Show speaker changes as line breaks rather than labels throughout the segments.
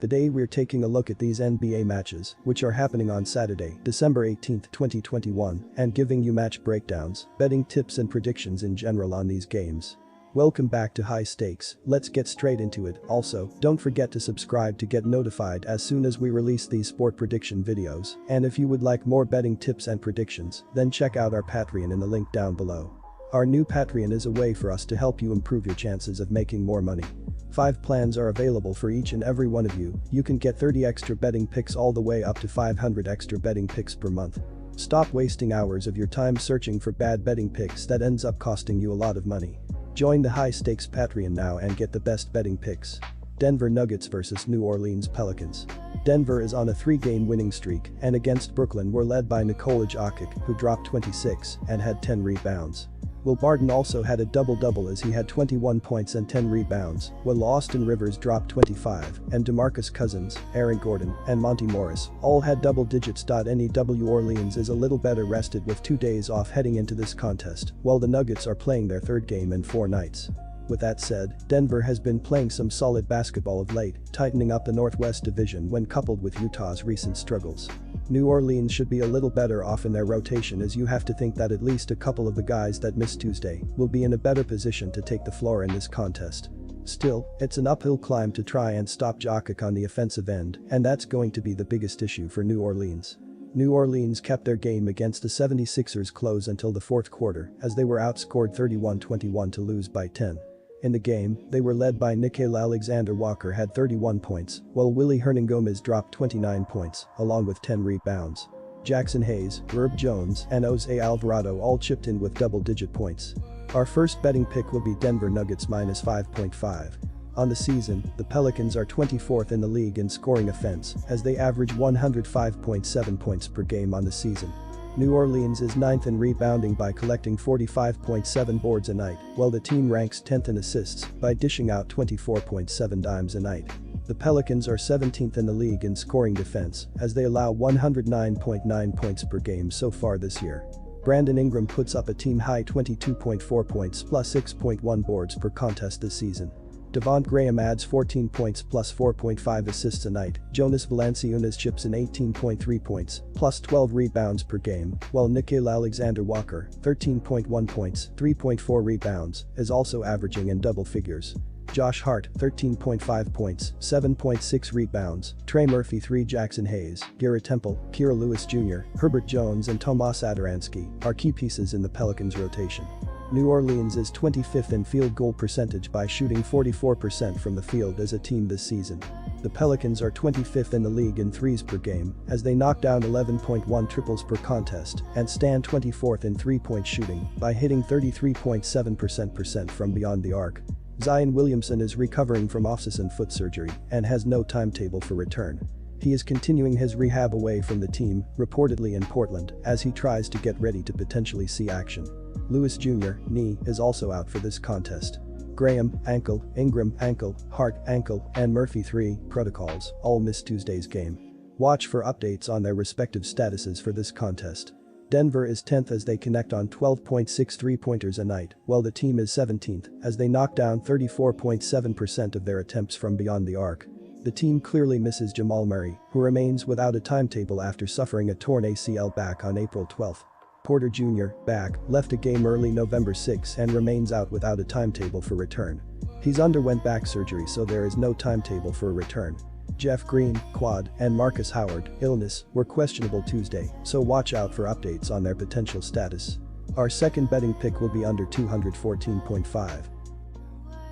Today we're taking a look at these NBA matches, which are happening on Saturday, December 18, 2021, and giving you match breakdowns, betting tips and predictions in general on these games. Welcome back to High Stakes, let's get straight into it. Also, don't forget to subscribe to get notified as soon as we release these sport prediction videos, and if you would like more betting tips and predictions, then check out our Patreon in the link down below. Our new Patreon is a way for us to help you improve your chances of making more money. 5 plans are available for each and every one of you. You can get 30 extra betting picks all the way up to 500 extra betting picks per month. Stop wasting hours of your time searching for bad betting picks that ends up costing you a lot of money. Join the High Stakes Patreon now and get the best betting picks. Denver Nuggets vs New Orleans Pelicans. Denver is on a 3-game winning streak and against Brooklyn were led by Nikola Jokic, who dropped 26 and had 10 rebounds. Will Barton also had a double-double as he had 21 points and 10 rebounds, while Austin Rivers dropped 25, and DeMarcus Cousins, Aaron Gordon, and Monty Morris all had double digits. New Orleans is a little better rested with 2 days off heading into this contest, while the Nuggets are playing their 3rd game in 4 nights. With that said, Denver has been playing some solid basketball of late, tightening up the Northwest Division when coupled with Utah's recent struggles. New Orleans should be a little better off in their rotation, as you have to think that at least a couple of the guys that missed Tuesday will be in a better position to take the floor in this contest. Still, it's an uphill climb to try and stop Jokic on the offensive end, and that's going to be the biggest issue for New Orleans. New Orleans kept their game against the 76ers close until the 4th quarter as they were outscored 31-21 to lose by 10. In the game, they were led by Nickeil Alexander-Walker had 31 points, while Willy Hernangomez dropped 29 points, along with 10 rebounds. Jackson Hayes, Herb Jones, and Jose Alvarado all chipped in with double-digit points. Our first betting pick will be Denver Nuggets minus 5.5. On the season, the Pelicans are 24th in the league in scoring offense, as they average 105.7 points per game on the season. New Orleans is 9th in rebounding by collecting 45.7 boards a night, while the team ranks 10th in assists by dishing out 24.7 dimes a night. The Pelicans are 17th in the league in scoring defense, as they allow 109.9 points per game so far this year. Brandon Ingram puts up a team-high 22.4 points plus 6.1 boards per contest this season. Devonte Graham adds 14 points plus 4.5 assists a night. Jonas Valanciunas chips in 18.3 points plus 12 rebounds per game, while Nickeil Alexander-Walker, 13.1 points, 3.4 rebounds, is also averaging in double figures. Josh Hart, 13.5 points, 7.6 rebounds, Trey Murphy 3 Jackson Hayes, Garrett Temple, Kira Lewis Jr., Herbert Jones and Tomas Satoransky are key pieces in the Pelicans rotation. New Orleans is 25th in field goal percentage by shooting 44% from the field as a team this season. The Pelicans are 25th in the league in threes per game, as they knock down 11.1 triples per contest and stand 24th in three-point shooting by hitting 33.7% from beyond the arc. Zion Williamson is recovering from off-season foot surgery and has no timetable for return. He is continuing his rehab away from the team, reportedly in Portland, as he tries to get ready to potentially see action. Lewis Jr., knee, is also out for this contest. Graham, ankle, Ingram, ankle, Hart, ankle, and Murphy 3 protocols all missed Tuesday's game. Watch for updates on their respective statuses for this contest. Denver is 10th as they connect on 12.6 three-pointers a night, while the team is 17th as they knock down 34.7% of their attempts from beyond the arc. The team clearly misses Jamal Murray, who remains without a timetable after suffering a torn ACL back on April 12. Porter Jr., back, left a game early November 6 and remains out without a timetable for return. He's underwent back surgery, so there is no timetable for a return. Jeff Green, quad, and Marcus Howard, illness, were questionable Tuesday, so watch out for updates on their potential status. Our second betting pick will be under 214.5.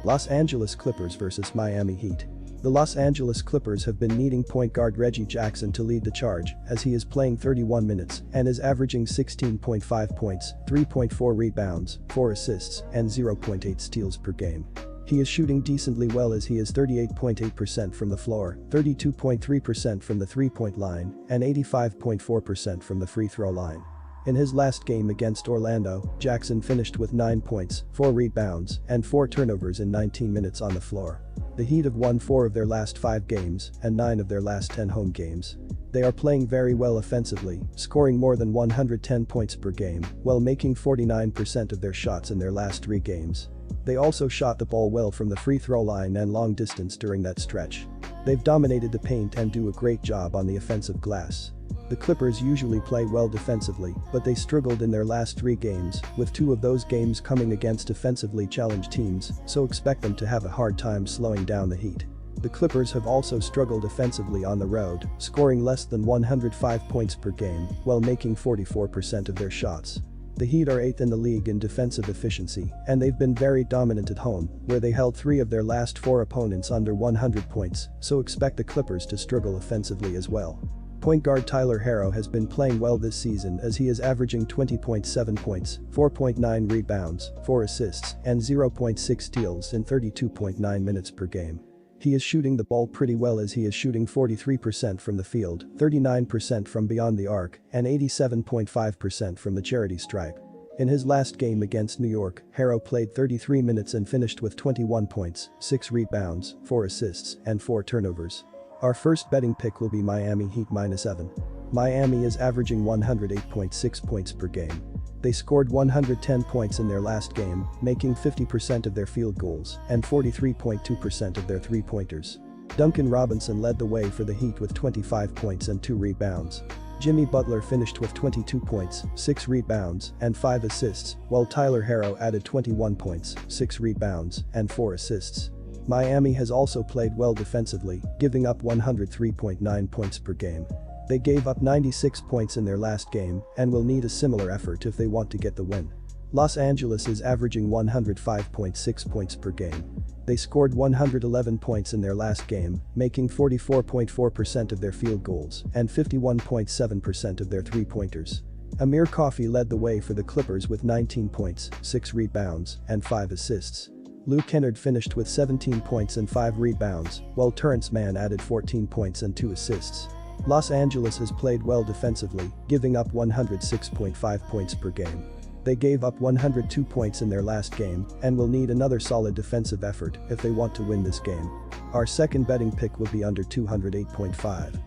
Los Angeles Clippers vs Miami Heat. The Los Angeles Clippers have been needing point guard Reggie Jackson to lead the charge, as he is playing 31 minutes and is averaging 16.5 points, 3.4 rebounds, 4 assists, and 0.8 steals per game. He is shooting decently well as he is 38.8% from the floor, 32.3% from the three-point line, and 85.4% from the free throw line. In his last game against Orlando, Jackson finished with 9 points, 4 rebounds, and 4 turnovers in 19 minutes on the floor. The Heat have won 4 of their last 5 games and 9 of their last 10 home games. They are playing very well offensively, scoring more than 110 points per game, while making 49% of their shots in their last 3 games. They also shot the ball well from the free throw line and long distance during that stretch. They've dominated the paint and do a great job on the offensive glass. The Clippers usually play well defensively, but they struggled in their last 3 games, with 2 of those games coming against offensively challenged teams, so expect them to have a hard time slowing down the Heat. The Clippers have also struggled offensively on the road, scoring less than 105 points per game while making 44% of their shots. The Heat are 8th in the league in defensive efficiency, and they've been very dominant at home, where they held 3 of their last 4 opponents under 100 points, so expect the Clippers to struggle offensively as well. Point guard Tyler Herro has been playing well this season as he is averaging 20.7 points, 4.9 rebounds, 4 assists, and 0.6 steals in 32.9 minutes per game. He is shooting the ball pretty well as he is shooting 43% from the field, 39% from beyond the arc, and 87.5% from the charity stripe. In his last game against New York, Herro played 33 minutes and finished with 21 points, 6 rebounds, 4 assists, and 4 turnovers. Our first betting pick will be Miami Heat -7. Miami is averaging 108.6 points per game. They scored 110 points in their last game, making 50% of their field goals and 43.2% of their three-pointers. Duncan Robinson led the way for the Heat with 25 points and 2 rebounds. Jimmy Butler finished with 22 points, 6 rebounds, and 5 assists, while Tyler Herro added 21 points, 6 rebounds, and 4 assists. Miami has also played well defensively, giving up 103.9 points per game. They gave up 96 points in their last game and will need a similar effort if they want to get the win. Los Angeles is averaging 105.6 points per game. They scored 111 points in their last game, making 44.4% of their field goals and 51.7% of their three-pointers. Amir Coffey led the way for the Clippers with 19 points, 6 rebounds, and 5 assists. Luke Kennard finished with 17 points and 5 rebounds, while Terrence Mann added 14 points and 2 assists. Los Angeles has played well defensively, giving up 106.5 points per game. They gave up 102 points in their last game and will need another solid defensive effort if they want to win this game. Our second betting pick will be under 208.5.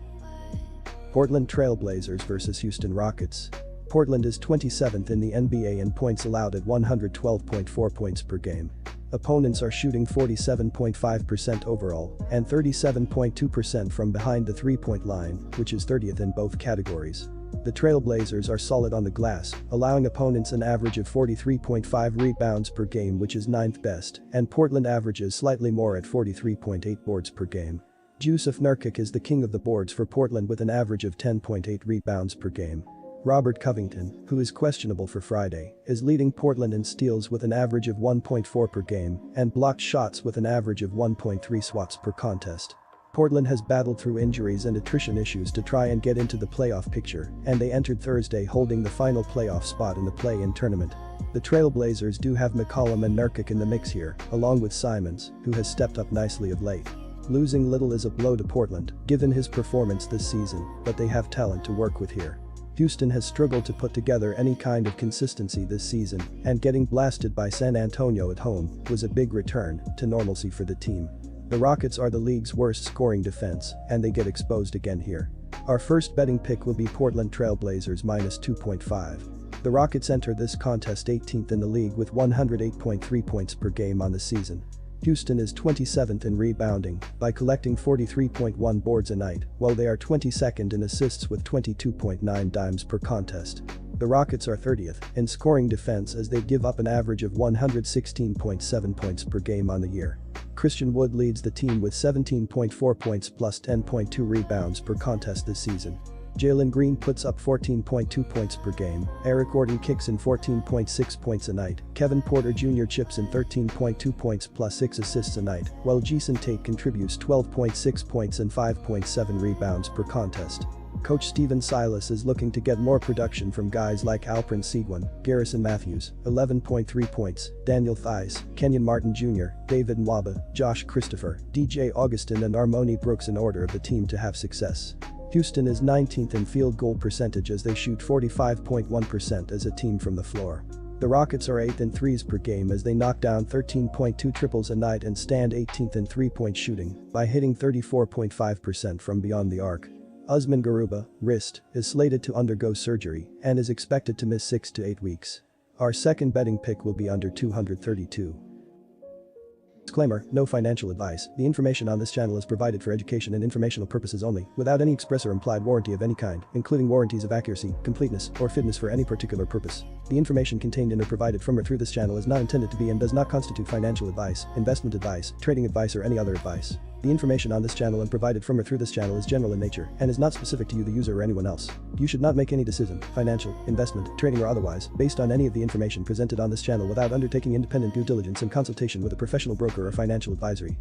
Portland Trail Blazers vs Houston Rockets. Portland is 27th in the NBA in points allowed at 112.4 points per game. Opponents are shooting 47.5% overall and 37.2% from behind the three-point line, which is 30th in both categories. The Trailblazers are solid on the glass, allowing opponents an average of 43.5 rebounds per game, which is 9th best, and Portland averages slightly more at 43.8 boards per game. Jusuf Nurkic is the king of the boards for Portland with an average of 10.8 rebounds per game. Robert Covington, who is questionable for Friday, is leading Portland in steals with an average of 1.4 per game and blocked shots with an average of 1.3 swats per contest. Portland has battled through injuries and attrition issues to try and get into the playoff picture, and they entered Thursday holding the final playoff spot in the play-in tournament. The Trailblazers do have McCollum and Nurkic in the mix here, along with Simons, who has stepped up nicely of late. Losing Little is a blow to Portland, given his performance this season, but they have talent to work with here. Houston has struggled to put together any kind of consistency this season, and getting blasted by San Antonio at home was a big return to normalcy for the team. The Rockets are the league's worst scoring defense, and they get exposed again here. Our first betting pick will be Portland Trailblazers -2.5. The Rockets enter this contest 18th in the league with 108.3 points per game on the season. Houston is 27th in rebounding by collecting 43.1 boards a night, while they are 22nd in assists with 22.9 dimes per contest. The Rockets are 30th in scoring defense as they give up an average of 116.7 points per game on the year. Christian Wood leads the team with 17.4 points plus 10.2 rebounds per contest this season. Jalen Green puts up 14.2 points per game, Eric Gordon kicks in 14.6 points a night, Kevin Porter Jr. chips in 13.2 points plus 6 assists a night, while Jason Tate contributes 12.6 points and 5.7 rebounds per contest. Coach Steven Silas is looking to get more production from guys like Alperen Sengun, Garrison Matthews, 11.3 points, Daniel Theis, Kenyon Martin Jr., David Nwaba, Josh Christopher, DJ Augustin and Armoni Brooks in order of the team to have success. Houston is 19th in field goal percentage as they shoot 45.1% as a team from the floor. The Rockets are 8th in threes per game as they knock down 13.2 triples a night and stand 18th in three-point shooting by hitting 34.5% from beyond the arc. Usman Garuba, wrist, is slated to undergo surgery and is expected to miss 6 to 8 weeks. Our second betting pick will be under 232. Disclaimer, no financial advice. The information on this channel is provided for education and informational purposes only, without any express or implied warranty of any kind, including warranties of accuracy, completeness, or fitness for any particular purpose. The information contained in or provided from or through this channel is not intended to be and does not constitute financial advice, investment advice, trading advice, or any other advice. The information on this channel and provided from or through this channel is general in nature and is not specific to you, the user, or anyone else. You should not make any decision, financial, investment, trading, or otherwise, based on any of the information presented on this channel without undertaking independent due diligence and consultation with a professional broker or financial advisory.